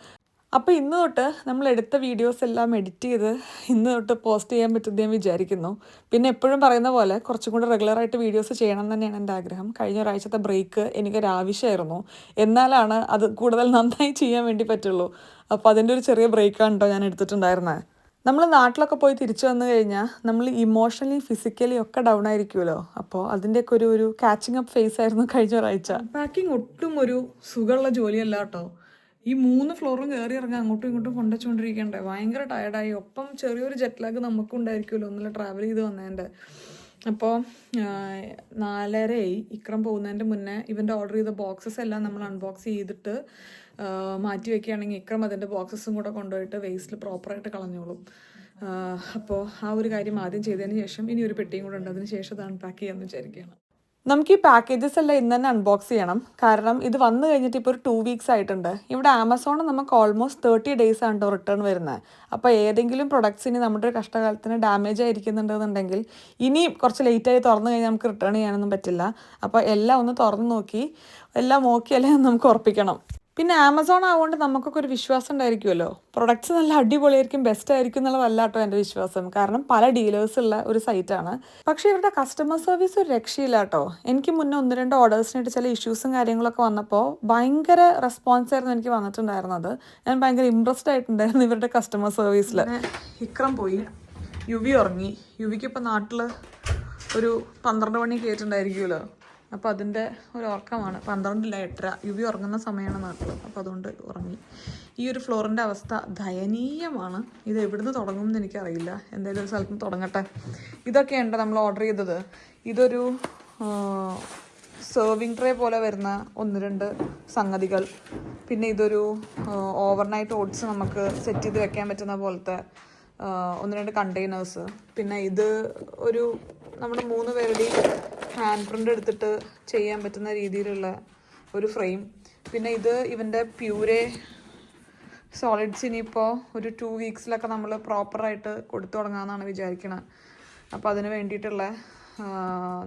[SPEAKER 1] അപ്പോൾ ഇന്ന് തൊട്ട് നമ്മൾ എടുത്ത വീഡിയോസ് എല്ലാം എഡിറ്റ് ചെയ്ത് ഇന്ന് തൊട്ട് പോസ്റ്റ് ചെയ്യാൻ പറ്റുമെന്ന് ഞാൻ വിചാരിക്കുന്നു. പിന്നെ എപ്പോഴും പറയുന്ന പോലെ കുറച്ചും കൂടെ റെഗുലറായിട്ട് വീഡിയോസ് ചെയ്യണം തന്നെയാണ് എൻ്റെ ആഗ്രഹം. കഴിഞ്ഞ ഒരാഴ്ചത്തെ ബ്രേക്ക് എനിക്കൊരാവശ്യമായിരുന്നു, എന്നാലാണ് അത് കൂടുതൽ നന്നായി ചെയ്യാൻ വേണ്ടി പറ്റുള്ളൂ. അപ്പോൾ അതിൻ്റെ ഒരു ചെറിയ ബ്രേക്കാണ് കേട്ടോ ഞാൻ എടുത്തിട്ടുണ്ടായിരുന്നത്. നമ്മൾ നാട്ടിലൊക്കെ പോയി തിരിച്ചു വന്നു കഴിഞ്ഞാൽ നമ്മൾ ഇമോഷണലി ഫിസിക്കലി ഒക്കെ ഡൗൺ ആയിരിക്കുമല്ലോ. അപ്പോൾ അതിൻ്റെയൊക്കെ ഒരു കാച്ചിങ് അപ്പ് ഫേസ് ആയിരുന്നു കഴിഞ്ഞ ഒരാഴ്ച. പാക്കിങ് ഒട്ടും ഒരു സുഖമുള്ള ജോലിയല്ല കേട്ടോ. ഈ 3 ഫ്ലോറും കയറി ഇറങ്ങാൻ അങ്ങോട്ടും ഇങ്ങോട്ടും കൊണ്ടുവച്ചുകൊണ്ടിരിക്കണ്ടേ, ഭയങ്കര ടയർഡായി. ഒപ്പം ചെറിയൊരു ജെറ്റ് ലാഗ് നമുക്കും ഉണ്ടായിരിക്കുമല്ലോ ഒന്നല്ല ട്രാവൽ ചെയ്ത് വന്നതിൻ്റെ. അപ്പോൾ 4:30 ഇക്രം പോകുന്നതിൻ്റെ മുന്നേ ഇവൻ്റെ ഓർഡർ ചെയ്ത ബോക്സസ് എല്ലാം നമ്മൾ അൺബോക്സ് ചെയ്തിട്ട് മാറ്റി വയ്ക്കുകയാണെങ്കിൽ ഇക്രം അതിൻ്റെ ബോക്സസും കൂടെ കൊണ്ടുപോയിട്ട് വേസ്റ്റിൽ പ്രോപ്പറായിട്ട് കളഞ്ഞോളും. അപ്പോൾ ആ ഒരു കാര്യം ആദ്യം ചെയ്തതിന് ശേഷം ഇനി ഒരു പെട്ടിയും കൂടെ ഉണ്ട്, അതിന് ശേഷം അത് അൺപാക്ക് ചെയ്യാമെന്ന് വിചാരിക്കുകയാണ്. നമുക്ക് ഈ പാക്കേജസ് എല്ലാം ഇന്ന് തന്നെ അൺബോക്സ് ചെയ്യണം, കാരണം ഇത് വന്നു കഴിഞ്ഞിട്ട് ഇപ്പോൾ ഒരു 2 വീക്സ് ആയിട്ടുണ്ട്. ഇവിടെ ആമസോണിൽ നമുക്ക് ഓൾമോസ്റ്റ് 30 ഡേയ്സ് ആണ് റിട്ടേൺ വരുന്നത്. അപ്പോൾ ഏതെങ്കിലും പ്രൊഡക്ട്സ് ഇനി നമ്മുടെ ഒരു കഷ്ടകാലത്തിന് ഡാമേജ് ആയിരിക്കുന്നുണ്ടെന്നുണ്ടെങ്കിൽ ഇനി കുറച്ച് ലേറ്റായി തുറന്നു കഴിഞ്ഞാൽ നമുക്ക് റിട്ടേൺ ചെയ്യാനൊന്നും പറ്റില്ല. അപ്പോൾ എല്ലാം ഒന്ന് തുറന്ന് നോക്കി എല്ലാം ഓക്കെ അല്ലേ നമുക്ക് ഉറപ്പിക്കണം. പിന്നെ ആമസോൺ ആവുകൊണ്ട് നമുക്കൊക്കെ ഒരു വിശ്വാസം ഉണ്ടായിരിക്കുമല്ലോ, പ്രൊഡക്ട്സ് നല്ല അടിപൊളിയായിരിക്കും, ബെസ്റ്റ് ആയിരിക്കും എന്നുള്ളതല്ല കേട്ടോ എൻ്റെ വിശ്വാസം. കാരണം പല ഡീലേഴ്സ് ഉള്ള ഒരു സൈറ്റാണ്. പക്ഷേ ഇവരുടെ കസ്റ്റമർ സർവീസ് ഒരു രക്ഷയില്ല കേട്ടോ. എനിക്ക് മുന്നേ 1-2 ഓർഡേഴ്സിനായിട്ട് ചില ഇഷ്യൂസും കാര്യങ്ങളൊക്കെ വന്നപ്പോൾ ഭയങ്കര റെസ്പോൺസ് ആയിരുന്നു എനിക്ക് വന്നിട്ടുണ്ടായിരുന്നത്. ഞാൻ ഭയങ്കര ഇമ്പ്രസ്ഡ് ആയിട്ടുണ്ടായിരുന്നു ഇവരുടെ കസ്റ്റമർ സർവീസിൽ. ഇക്രം പോയി, യുവി ഉറങ്ങി. യുവിക്ക് ഇപ്പോൾ നാട്ടിൽ ഒരു 12 മണിക്ക് ആയിട്ടുണ്ടായിരിക്കുമല്ലോ. അപ്പോൾ അതിൻ്റെ ഒരു ഉറക്കമാണ്. 12 8:30 യുവി ഉറങ്ങുന്ന സമയമാണ് നാട്ടിൽ. അപ്പോൾ അതുകൊണ്ട് ഉറങ്ങി. ഈ ഒരു ഫ്ലോറിൻ്റെ അവസ്ഥ ദയനീയമാണ്. ഇത് എവിടുന്ന് തുടങ്ങും എന്ന് എനിക്കറിയില്ല. എന്തായാലും ഒരു സ്ഥലത്ത് നിന്ന് തുടങ്ങട്ടെ. ഇതൊക്കെയുണ്ട് നമ്മൾ ഓർഡർ ചെയ്തത്. ഇതൊരു സെർവിങ് ട്രേ പോലെ വരുന്ന 1-2 സംഗതികൾ. പിന്നെ ഇതൊരു ഓവർനൈറ്റ് ഓട്സ് നമുക്ക് സെറ്റ് ചെയ്ത് വെക്കാൻ പറ്റുന്ന പോലത്തെ 1-2 കണ്ടെയ്നേഴ്സ്. പിന്നെ ഇത് ഒരു നമ്മുടെ 3 പേരുടെയും ഹാൻഡ് പ്രിൻ്റ് എടുത്തിട്ട് ചെയ്യാൻ പറ്റുന്ന രീതിയിലുള്ള ഒരു ഫ്രെയിം. പിന്നെ ഇത് ഇവൻ്റെ പ്യൂരേ സോളിഡ്സ് ഇനിയിപ്പോൾ ഒരു 2 വീക്സിലൊക്കെ നമ്മൾ പ്രോപ്പറായിട്ട് കൊടുത്തു തുടങ്ങാമെന്നാണ് വിചാരിക്കുന്നത്. അപ്പോൾ അതിന് വേണ്ടിയിട്ടുള്ള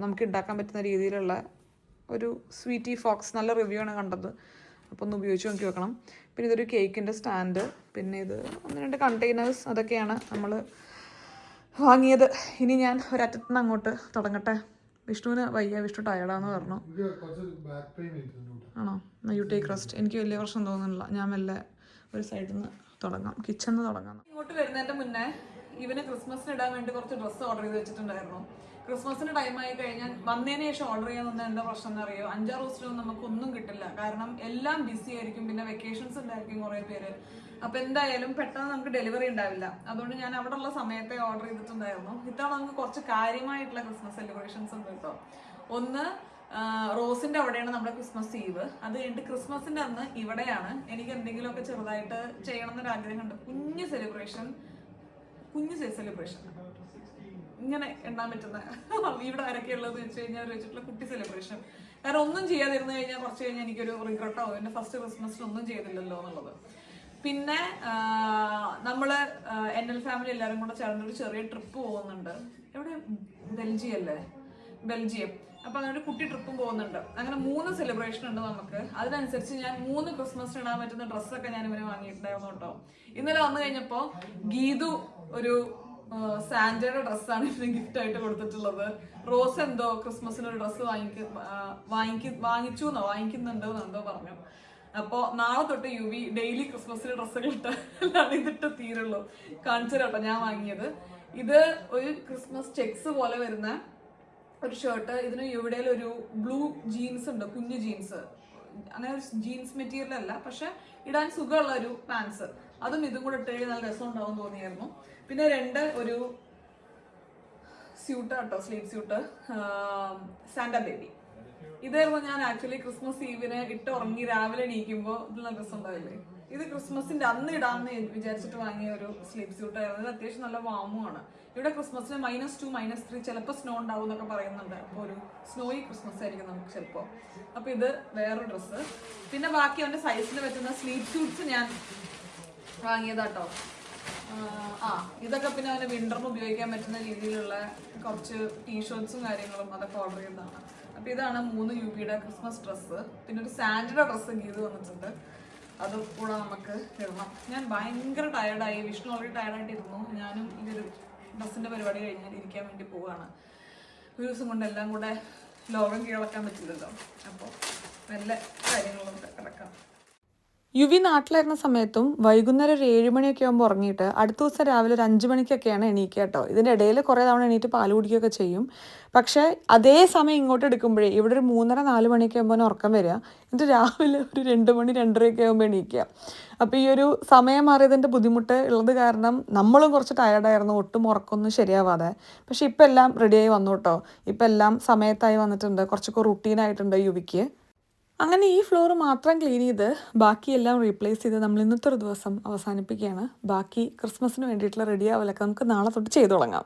[SPEAKER 1] നമുക്ക് ഉണ്ടാക്കാൻ പറ്റുന്ന രീതിയിലുള്ള ഒരു സ്വീറ്റി ഫോക്സ്, നല്ല റിവ്യൂ ആണ് കണ്ടത്. അപ്പോൾ ഒന്ന് ഉപയോഗിച്ച് നോക്കി വെക്കണം. പിന്നെ ഇതൊരു കേക്കിൻ്റെ സ്റ്റാൻഡ്. പിന്നെ ഇത് 1-2 കണ്ടെയ്നേഴ്സ്. അതൊക്കെയാണ് നമ്മൾ വാങ്ങിയത്. ഇനി ഞാൻ ഒരറ്റത്ത് നിന്ന് അങ്ങോട്ട് തുടങ്ങട്ടെ. വിഷ്ണുവിന് വയ്യ, വിഷ്ണു ടയർഡാന്ന് പറഞ്ഞു. ആണോ? You take rest. എനിക്ക് വലിയ പ്രശ്നം തോന്നുന്നില്ല. ഞാൻ മെല്ലെ ഒരു സൈഡിൽ നിന്ന് തുടങ്ങാം, കിച്ചണിൽ നിന്ന് തുടങ്ങാം. ഇങ്ങോട്ട് വരുന്നതിൻ്റെ മുന്നേ ഇവന് ക്രിസ്മസിന് ഇടാൻ വേണ്ടി കുറച്ച് ഡ്രസ്സ് ഓർഡർ ചെയ്ത് വെച്ചിട്ടുണ്ടായിരുന്നു. ക്രിസ്മസിന് ടൈമായി കഴിഞ്ഞാൽ വന്നതിന് ശേഷം ഓർഡർ ചെയ്യാൻ തന്നെ എന്താ പ്രശ്നം എന്നറിയോ? 5-6 ദിവസത്തിലൊന്നും നമുക്കൊന്നും കിട്ടില്ല. കാരണം എല്ലാം ബിസി ആയിരിക്കും. പിന്നെ വെക്കേഷൻസ് ഉണ്ടായിരിക്കും കുറേ പേര്. അപ്പോൾ എന്തായാലും പെട്ടെന്ന് നമുക്ക് ഡെലിവറി ഉണ്ടാവില്ല. അതുകൊണ്ട് ഞാൻ അവിടെ ഉള്ള സമയത്തെ ഓർഡർ ചെയ്തിട്ടുണ്ടായിരുന്നു. ഇത്തവണ നമുക്ക് കുറച്ച് കാര്യമായിട്ടുള്ള ക്രിസ്മസ് സെലിബ്രേഷൻസ് ഉണ്ട് കേട്ടോ. ഒന്ന്, റോസിന്റെ അവിടെയാണ് നമ്മുടെ ക്രിസ്മസ് ഈവ്. അത് കഴിഞ്ഞിട്ട് ക്രിസ്മസിന്റെ അന്ന് ഇവിടെയാണ്. എനിക്ക് എന്തെങ്കിലുമൊക്കെ ചെറുതായിട്ട് ചെയ്യണം എന്നൊരു ആഗ്രഹമുണ്ട്. കുഞ്ഞു സെലിബ്രേഷൻ ഇങ്ങനെ എണ്ണാൻ പറ്റുന്ന ഇവിടെ ആരൊക്കെ ഉള്ളതെന്ന് വെച്ച് കഴിഞ്ഞാൽ വെച്ചിട്ടുള്ള കുട്ടി സെലിബ്രേഷൻ. കാരണം ഒന്നും ചെയ്യാതിരുന്നു കഴിഞ്ഞാൽ കുറച്ച് കഴിഞ്ഞാൽ എനിക്കൊരു റിഗ്രറ്റാവും, എൻ്റെ ഫസ്റ്റ് ക്രിസ്മസിന് ഒന്നും ചെയ്തില്ലല്ലോ എന്നുള്ളത്. പിന്നെ നമ്മള് NL ഫാമിലി എല്ലാവരും കൂടെ ചേർന്നൊരു ചെറിയ ട്രിപ്പ് പോകുന്നുണ്ട്. എവിടെ? ബെൽജിയം. അപ്പൊ അങ്ങനെ ഒരു കുട്ടി ട്രിപ്പും പോകുന്നുണ്ട്. അങ്ങനെ 3 സെലിബ്രേഷൻ ഉണ്ട് നമുക്ക്. അതിനനുസരിച്ച് ഞാൻ 3 ക്രിസ്മസിന് ഇടാൻ പറ്റുന്ന ഡ്രസ്സൊക്കെ ഞാൻ ഇവന് വാങ്ങിയിട്ടുണ്ടായിരുന്നു കേട്ടോ. ഇന്നലെ വന്നു കഴിഞ്ഞപ്പോ ഗീതു ഒരു സാന്റയുടെ ഡ്രസ്സാണ് ഇവന് ഗിഫ്റ്റ് ആയിട്ട് കൊടുത്തിട്ടുള്ളത്. റോസ് എന്തോ ക്രിസ്മസിന് ഒരു ഡ്രസ്സ് വാങ്ങിക്കുന്നുണ്ടോ പറഞ്ഞു. അപ്പോൾ നാളെ തൊട്ട് യുവി ഡെയിലി ക്രിസ്മസിന് ഡ്രസ്സുകൾ ഇട്ടാണ് ഇതിട്ട് തീരുള്ളൂ. കാണിച്ചു കേട്ടോ ഞാൻ വാങ്ങിയത്. ഇത് ഒരു ക്രിസ്മസ് ചെക്സ് പോലെ വരുന്ന ഒരു ഷർട്ട്. ഇതിന് യുവിടയിൽ ഒരു ബ്ലൂ ജീൻസ് ഉണ്ട്, കുഞ്ഞു ജീൻസ്. അങ്ങനെ ഒരു ജീൻസ് മെറ്റീരിയൽ അല്ല, പക്ഷെ ഇടാൻ സുഖമുള്ള ഒരു പാൻസ്. അതും ഇതും കൂടെ ഇട്ട് കഴിഞ്ഞാൽ നല്ല രസം ഉണ്ടാവും തോന്നിയായിരുന്നു. പിന്നെ 2 ഒരു സ്യൂട്ട് കേട്ടോ, സ്ലീവ് സ്യൂട്ട്, സാന്റ ബേബി. ഇതായിരുന്നു ഞാൻ ആക്ച്വലി ക്രിസ്മസ് ഈവിന് ഇട്ട് ഉറങ്ങി രാവിലെ എണീക്കുമ്പോൾ ഇത് നല്ല രസം ഉണ്ടാവില്ലേ. ഇത് ക്രിസ്മസിന്റെ അന്ന് ഇടാമെന്ന് വിചാരിച്ചിട്ട് വാങ്ങിയ ഒരു സ്ലീവ് സ്യൂട്ട് ആയിരുന്നു. ഇത് അത്യാവശ്യം നല്ല വാമുമാണ്. ഇവിടെ ക്രിസ്മസിന് -2 -3 ചിലപ്പോൾ സ്നോ ഉണ്ടാവും എന്നൊക്കെ പറയുന്നുണ്ട്. അപ്പോൾ ഒരു സ്നോയി ക്രിസ്മസ് ആയിരിക്കും നമുക്ക് ചിലപ്പോൾ. അപ്പോൾ ഇത് വേറൊരു ഡ്രസ്സ്. പിന്നെ ബാക്കി അവൻ്റെ സൈസിൽ പറ്റുന്ന സ്ലീവ് സ്യൂട്ട്സ് ഞാൻ വാങ്ങിയതാട്ടോ. ഇതൊക്കെ പിന്നെ അവന് വിന്ററിന് ഉപയോഗിക്കാൻ പറ്റുന്ന രീതിയിലുള്ള കുറച്ച് ടീഷർട്ട്സും കാര്യങ്ങളും അതൊക്കെ ഓർഡർ ചെയ്തതാണ്. അപ്പോൾ ഇതാണ് 3 യുവിയുടെ ക്രിസ്മസ് ഡ്രസ്സ്. പിന്നെ ഒരു സാൻഡയുടെ ഡ്രസ്സ് ഗീത് വന്നിട്ടുണ്ട്. അത് കൂടെ നമുക്ക് ഇടണം. ഞാൻ ഭയങ്കര ടയർഡായി. വിഷ്ണു ഓൾറെഡി ടയർഡായിട്ടിരുന്നു. ഞാനും ഈ ഒരു ഡ്രസ്സിൻ്റെ പരിപാടി കഴിഞ്ഞാൽ ഇരിക്കാൻ വേണ്ടി പോവുകയാണ്. ഒരു ദിവസം കൊണ്ട് എല്ലാം കൂടെ ലോകം കീഴടക്കാൻ പറ്റില്ലല്ലോ. അപ്പോൾ നല്ല കാര്യങ്ങളൊക്കെ കിടക്കാം. യുവി നാട്ടിലായിരുന്ന സമയത്തും വൈകുന്നേരം ഒരു 7 മണിയൊക്കെ ആകുമ്പോൾ ഉറങ്ങിയിട്ട് അടുത്ത ദിവസം രാവിലെ ഒരു 5 മണിക്കൊക്കെയാണ് എണീക്കുക കേട്ടോ. ഇതിൻ്റെ ഇടയിൽ കുറേ തവണ എണീറ്റ് പാൽ കുടിക്കുകയൊക്കെ ചെയ്യും. പക്ഷേ അതേ സമയം ഇങ്ങോട്ട് എടുക്കുമ്പോഴേ ഇവിടെ ഒരു 3:30-4 മണിയൊക്കെ ആകുമ്പോൾ ഉറക്കം വരിക. എന്നിട്ട് രാവിലെ ഒരു 2 മണി 2:30 ആകുമ്പോൾ എണീക്കുക. അപ്പോൾ ഈ ഒരു സമയം മാറിയതിൻ്റെ ബുദ്ധിമുട്ട് ഉള്ളത് കാരണം നമ്മളും കുറച്ച് ടയർഡായിരുന്നു, ഒട്ടും ഉറക്കമൊന്നും ശരിയാവാതെ. പക്ഷെ ഇപ്പം എല്ലാം റെഡിയായി വന്നു കേട്ടോ. ഇപ്പം എല്ലാം സമയത്തായി വന്നിട്ടുണ്ട്, കുറച്ചൊക്കെ റുട്ടീനായിട്ടുണ്ട് യുവിക്ക്. അങ്ങനെ ഈ ഫ്ലോർ മാത്രം ക്ലീൻ ചെയ്ത് ബാക്കിയെല്ലാം റീപ്ലേസ് ചെയ്ത് നമ്മൾ ഇന്നത്തെ ഒരു ദിവസം അവസാനിപ്പിക്കുകയാണ്. ബാക്കി ക്രിസ്മസിന് വേണ്ടിയിട്ടുള്ള റെഡി ആവലൊക്കെ നമുക്ക് നാളെ തൊട്ട് ചെയ്തു തുടങ്ങാം.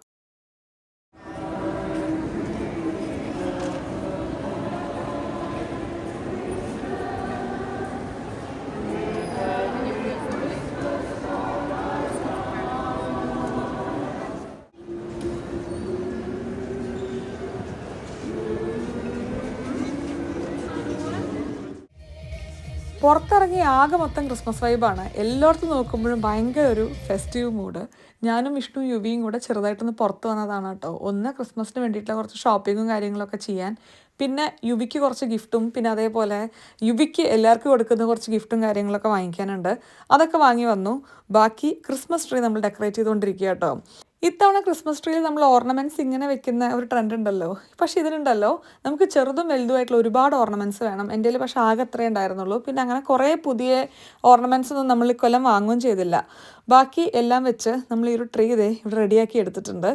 [SPEAKER 1] പുറത്തിറങ്ങി ആകെ മൊത്തം ക്രിസ്മസ് വൈബാണ്. എല്ലായിടത്തും നോക്കുമ്പോഴും ഭയങ്കര ഒരു ഫെസ്റ്റീവ് മൂഡ്. ഞാനും വിഷ്ണു യുവിയും കൂടെ ചെറുതായിട്ടൊന്ന് പുറത്ത് വന്നതാണ് കേട്ടോ. ഒന്ന് ക്രിസ്മസിന് വേണ്ടിയിട്ടുള്ള കുറച്ച് ഷോപ്പിങ്ങും കാര്യങ്ങളൊക്കെ ചെയ്യാൻ, പിന്നെ യുവിക്ക് കുറച്ച് ഗിഫ്റ്റും, പിന്നെ അതേപോലെ യുവിക്ക് എല്ലാവർക്കും കൊടുക്കുന്ന കുറച്ച് ഗിഫ്റ്റും കാര്യങ്ങളൊക്കെ വാങ്ങിക്കാനുണ്ട്. അതൊക്കെ വാങ്ങി വന്നു. ബാക്കി ക്രിസ്മസ് ട്രീ നമ്മൾ ഡെക്കറേറ്റ് ചെയ്തുകൊണ്ടിരിക്കുക കേട്ടോ. ഇത്തവണ ക്രിസ്മസ് ട്രീയിൽ നമ്മൾ ഓർണമെൻറ്റ്സ് ഇങ്ങനെ വെക്കുന്ന ഒരു ട്രെൻഡ് ഉണ്ടല്ലോ. പക്ഷേ ഇതിലുണ്ടല്ലോ നമുക്ക് ചെറുതും വലുതുമായിട്ടുള്ള ഒരുപാട് ഓർണമെൻറ്റ്സ് വേണം. എൻ്റെ കയ്യിൽ പക്ഷേ ആകെ അത്രേ ഉണ്ടായിരുന്നുള്ളൂ. പിന്നെ അങ്ങനെ കുറേ പുതിയ ഓർണമെൻറ്റ്സ് ഒന്നും നമ്മൾ ഇക്കൊല്ലം വാങ്ങുകയും ചെയ്തില്ല. ബാക്കി എല്ലാം വെച്ച് നമ്മൾ ഈ ഒരു ട്രീ ഇവിടെ റെഡിയാക്കി എടുത്തിട്ടുണ്ട്.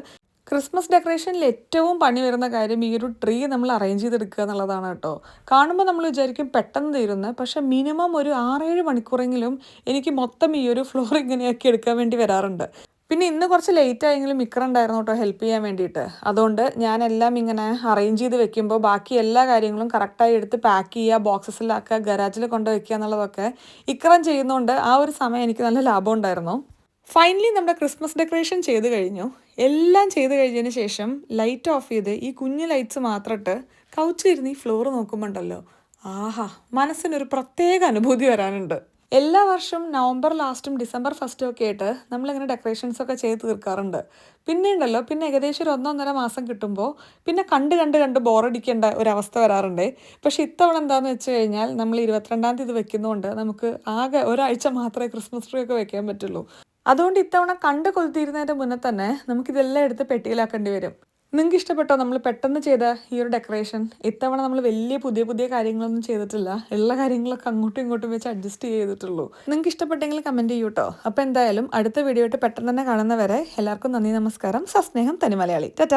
[SPEAKER 1] ക്രിസ്മസ് ഡെക്കറേഷനിൽ ഏറ്റവും പണി വരുന്ന കാര്യം ഈ ഒരു ട്രീ നമ്മൾ അറേഞ്ച് ചെയ്തെടുക്കുക എന്നുള്ളതാണ് കേട്ടോ. കാണുമ്പോൾ നമ്മൾ വിചാരിക്കും പെട്ടെന്ന് തീരുന്നത്, പക്ഷേ മിനിമം ഒരു 6-7 മണിക്കൂറെങ്കിലും എനിക്ക് മൊത്തം ഈ ഒരു ഫ്ലോർ ഇങ്ങനെയാക്കി എടുക്കാൻ വേണ്ടി വരാറുണ്ട്. പിന്നെ ഇന്ന് കുറച്ച് ലേറ്റ് ആയെങ്കിലും മിക്കറുണ്ടായിരുന്നു കേട്ടോ ഹെൽപ്പ് ചെയ്യാൻ വേണ്ടിയിട്ട്. അതുകൊണ്ട് ഞാനെല്ലാം ഇങ്ങനെ അറേഞ്ച് ചെയ്ത് വെക്കുമ്പോൾ ബാക്കി എല്ലാ കാര്യങ്ങളും കറക്റ്റായി എടുത്ത് പാക്ക് ചെയ്യുക, ബോക്സസിലാക്കുക, ഗരാജിൽ കൊണ്ട് വയ്ക്കുക എന്നുള്ളതൊക്കെ ഇക്രം ചെയ്യുന്നതുകൊണ്ട് ആ ഒരു സമയം എനിക്ക് നല്ല ലാഭം ഉണ്ടായിരുന്നു. ഫൈനലി നമ്മുടെ ക്രിസ്മസ് ഡെക്കറേഷൻ ചെയ്ത് കഴിഞ്ഞു. എല്ലാം ചെയ്ത് കഴിഞ്ഞതിന് ശേഷം ലൈറ്റ് ഓഫ് ചെയ്ത് ഈ കുഞ്ഞു ലൈറ്റ്സ് മാത്രം ഇട്ട് കൗച്ചിരുന്ന് ഈ ഫ്ലോർ നോക്കുമ്പോണ്ടല്ലോ, ആഹാ, മനസ്സിനൊരു പ്രത്യേക അനുഭൂതി വരാനുണ്ട്. എല്ലാ വർഷവും നവംബർ ലാസ്റ്റും ഡിസംബർ ഫസ്റ്റും ഒക്കെ ആയിട്ട് നമ്മളിങ്ങനെ ഡെക്കറേഷൻസ് ഒക്കെ ചെയ്ത് തീർക്കാറുണ്ട്. പിന്നെ ഉണ്ടല്ലോ, പിന്നെ ഏകദേശം ഒരു 1-1.5 മാസം കിട്ടുമ്പോൾ പിന്നെ കണ്ട് ബോറടിക്കേണ്ട ഒരവസ്ഥ വരാറുണ്ട്. പക്ഷേ ഇത്തവണ എന്താണെന്ന് വെച്ച് കഴിഞ്ഞാൽ നമ്മൾ 22-ാം തീയതി വെക്കുന്നതുകൊണ്ട് നമുക്ക് ആകെ ഒരാഴ്ച മാത്രമേ ക്രിസ്മസ് ട്രീ ഒക്കെ വെക്കാൻ പറ്റുള്ളൂ. അതുകൊണ്ട് ഇത്തവണ കണ്ട് കൊളുത്തിയിരുന്നതിൻ്റെ മുന്നേ തന്നെ നമുക്കിതെല്ലാം എടുത്ത് പെട്ടിയിലാക്കേണ്ടി വരും. നിങ്ങൾക്ക് ഇഷ്ടപ്പെട്ടോ നമ്മൾ പെട്ടെന്ന് ചെയ്ത ഈ ഒരു ഡെക്കറേഷൻ? ഇത്തവണ നമ്മൾ വലിയ പുതിയ കാര്യങ്ങളൊന്നും ചെയ്തിട്ടില്ല. എല്ലാ കാര്യങ്ങളൊക്കെ അങ്ങോട്ടും ഇങ്ങോട്ടും വെച്ച് അഡ്ജസ്റ്റ് ചെയ്തിട്ടുള്ളൂ. നിങ്ങൾക്ക് ഇഷ്ടപ്പെട്ടെങ്കിൽ കമൻറ്റ് ചെയ്യൂ കേട്ടോ. അപ്പോൾ എന്തായാലും അടുത്ത വീഡിയോ ആയിട്ട് പെട്ടെന്ന് തന്നെ കാണുന്നവരെ എല്ലാവർക്കും നന്ദി, നമസ്കാരം, സസ്നേഹം, തനി മലയാളി. ടാറ്റാ.